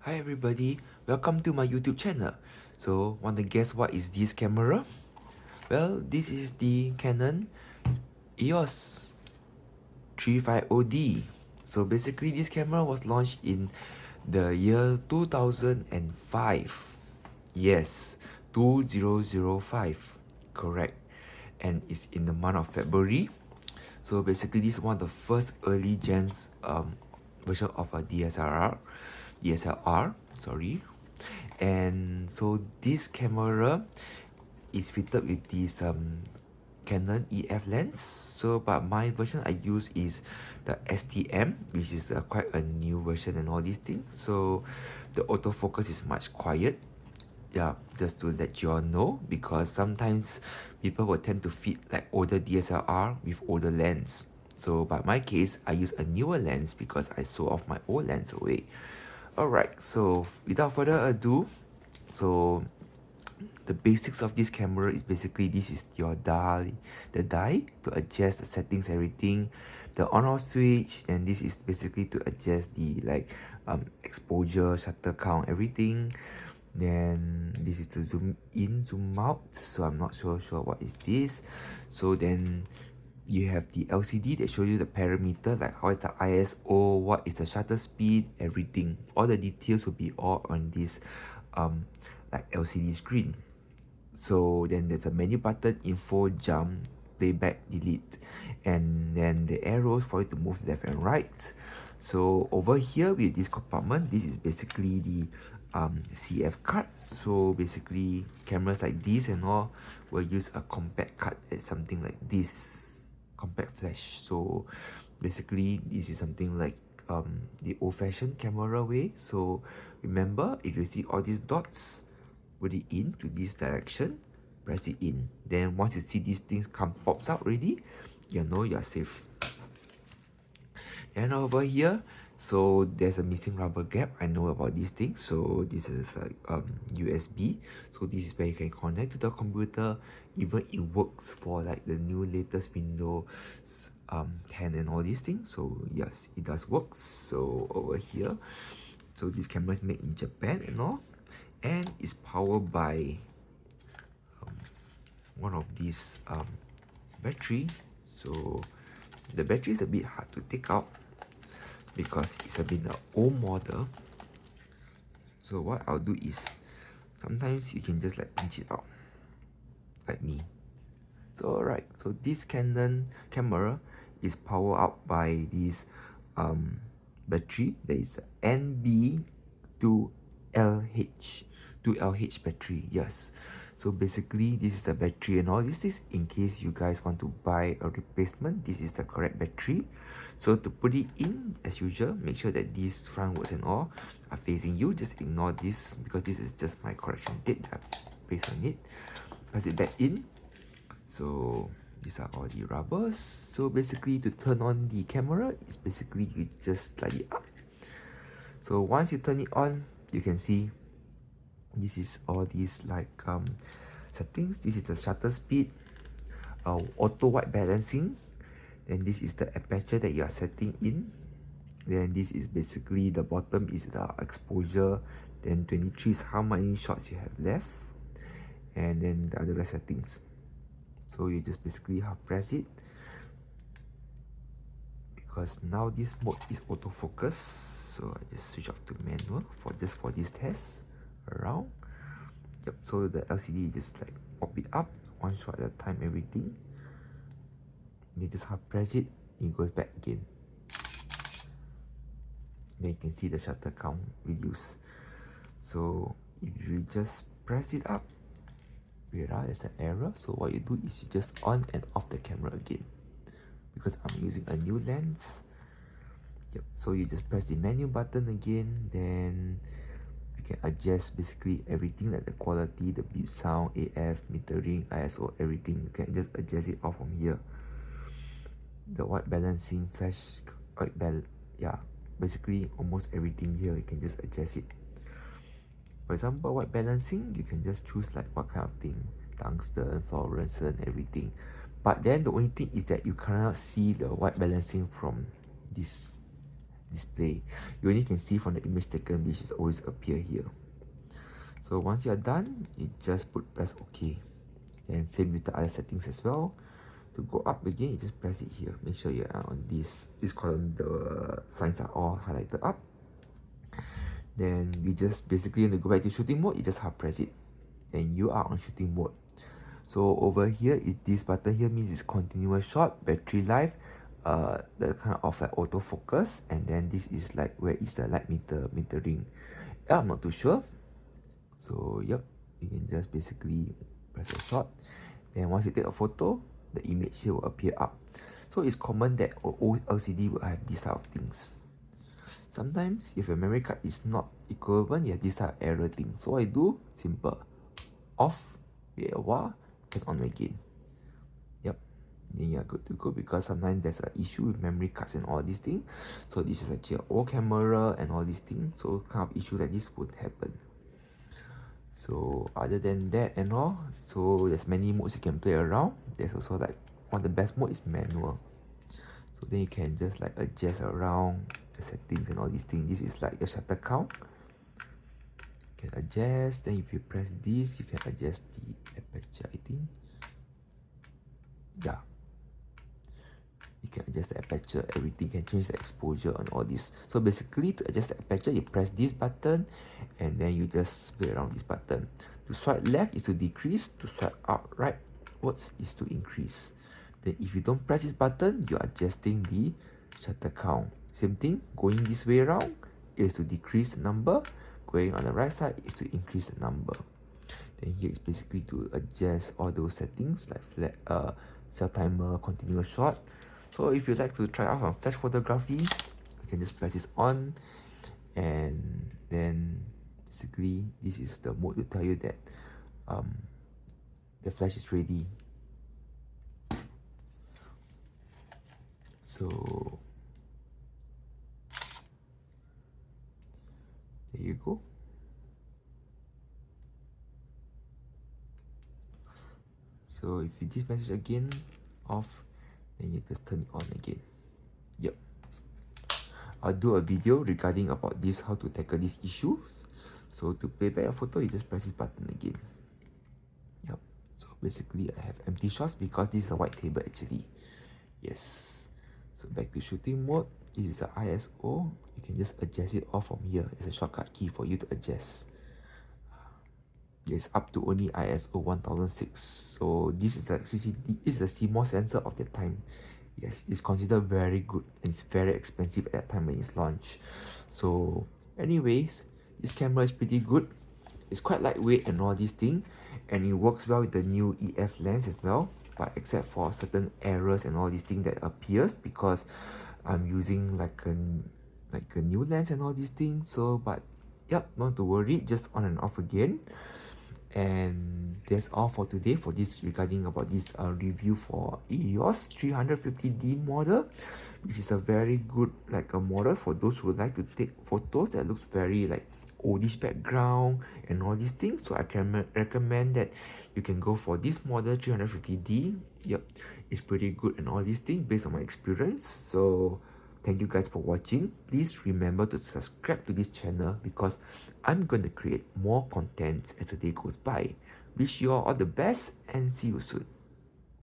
Hi everybody, welcome to my YouTube channel. So, want to guess what is this camera? Well, this is the Canon EOS 350D. So basically this camera was launched in the year 2005. Yes, 2005. Correct. And it's in the month of February. So basically this is one of the first early gens version of a DSLR, sorry. And so this camera is fitted with this Canon EF lens. So but my version I use is the STM, which is quite a new version and all these things. So the autofocus is much quiet. Yeah, just to let you all know, because sometimes people will tend to fit like older DSLR with older lens. So but my case, I use a newer lens because I sold off my old lens away. Alright, so without further ado, so the basics of this camera is basically this is your dial, the die to adjust the settings, everything, the on off switch, and this is basically to adjust the exposure, shutter count, everything. Then this is to zoom in, zoom out, so I'm not so sure what is this. So then you have the LCD that shows you the parameter, like how is the ISO, what is the shutter speed, everything. All the details will be all on this like LCD screen. So then there's a menu button, info, jump, playback, delete, and then the arrows for you to move left and right. So over here with this compartment, this is basically the CF card. So basically cameras like this and all will use a compact card as something like this, compact flash. So basically this is something like the old-fashioned camera way. So remember, if you see all these dots, put it in to this direction, press it in. Then once you see these things pops out already, you know you're safe. And over here, so there's a missing rubber gap. I know about these things. So this is like USB. So this is where you can connect to the computer. Even it works for like the new latest Windows 10 and all these things. So yes, it does work. So over here, so this camera is made in Japan and all, and is powered by one of these battery. So the battery is a bit hard to take out because it's a bit an old model. So what I'll do is, sometimes you can just like pinch it out like me. So alright, so this Canon camera is powered up by this battery. There is NB2LH 2LH battery. Yes, so basically this is the battery and all this in case you guys want to buy a replacement. This is the correct battery. So to put it in, as usual, make sure that these front words and all are facing you. Just ignore this because this is just my correction tape that I've placed on it. Press it back in. So these are all the rubbers. So basically to turn on the camera, it's basically you just slide it up. So once you turn it on, you can see this is all these like settings. This is the shutter speed, auto white balancing, then this is the aperture that you are setting in, then this is basically the bottom is the exposure, then 23 is how many shots you have left, and then the other settings. So you just basically press it, because now this mode is autofocus. So I just switch off to manual for this test around. Yep, so the LCD just like pop it up one shot at a time, everything. You just press it, it goes back again. Then you can see the shutter count reduce. So if you just press it up, there's an error. So what you do is you just on and off the camera again, because I'm using a new lens. Yep, so you just press the menu button again, then you can adjust basically everything, like the quality, the beep sound, AF, metering, ISO, everything. You can just adjust it all from here. The white balancing, flash, yeah, basically almost everything here you can just adjust it. For example, white balancing, you can just choose like what kind of thing, tungsten, fluorescent, everything. But then the only thing is that you cannot see the white balancing from this display. You only can see from the image taken, which is always appear here. So once you are done, you just press OK. And same with the other settings as well. To go up again, you just press it here. Make sure you are on this column, the signs are all highlighted up. Then you just basically, when you go back to shooting mode, you just hard press it. And you are on shooting mode. So over here, this button here means it's continuous shot, battery life, the kind of like autofocus, and then this is like where is the light metering. I'm not too sure. So yep, you can just basically press a shot. Then once you take a photo, the image here will appear up. So it's common that old LCD will have these type of things. Sometimes if your memory card is not equivalent, you have this type of error thing. So what I do, simple, off, wait a while, and on again. Yep, then you're good to go, because sometimes there's an issue with memory cards and all these things. So this is actually an old camera and all these things. So kind of issue like this would happen. So other than that and all, so there's many modes you can play around. There's also like one of the best mode is manual. So then you can just like adjust around the settings and all these things. This is like your shutter count. You can adjust. Then if you press this, you can adjust the aperture, I think. Yeah. You can adjust the aperture, everything. You can change the exposure and all this. So basically, to adjust the aperture, you press this button and then you just play around this button. To swipe left is to decrease. To swipe up rightwards is to increase. Then if you don't press this button, you're adjusting the shutter count. Same thing, going this way around is to decrease the number. Going on the right side is to increase the number. Then here is basically to adjust all those settings like flat, self timer, continuous shot. So if you like to try out on flash photography, you can just press this on, and then basically this is the mode to tell you that the flash is ready. So there you go. So if you this message again off, then you just turn it on again. Yep. I'll do a video regarding about this, how to tackle these issues. So to play back a photo, you just press this button again. Yep. So basically I have empty shots because this is a white table actually. Yes. So back to shooting mode. This is the ISO. You can just adjust it off from here. It's a shortcut key for you to adjust. Yes, up to only ISO 1006. So this is the CCD, this is the CMOS sensor of the time. Yes, it's considered very good and it's very expensive at that time when it's launched. So anyways, this camera is pretty good. It's quite lightweight and all these things, and it works well with the new EF lens as well, but except for certain errors and all these things that appears because I'm using like a new lens and all these things. So but yep, not to worry, just on and off again. And that's all for today for this regarding about this review for EOS 350D model, which is a very good like a model for those who would like to take photos that looks very like oldish background and all these things. So I can recommend that you can go for this model 350D. Yep, it's pretty good and all these things based on my experience. So thank you guys for watching. Please remember to subscribe to this channel because I'm going to create more content as the day goes by. Wish you all the best and see you soon.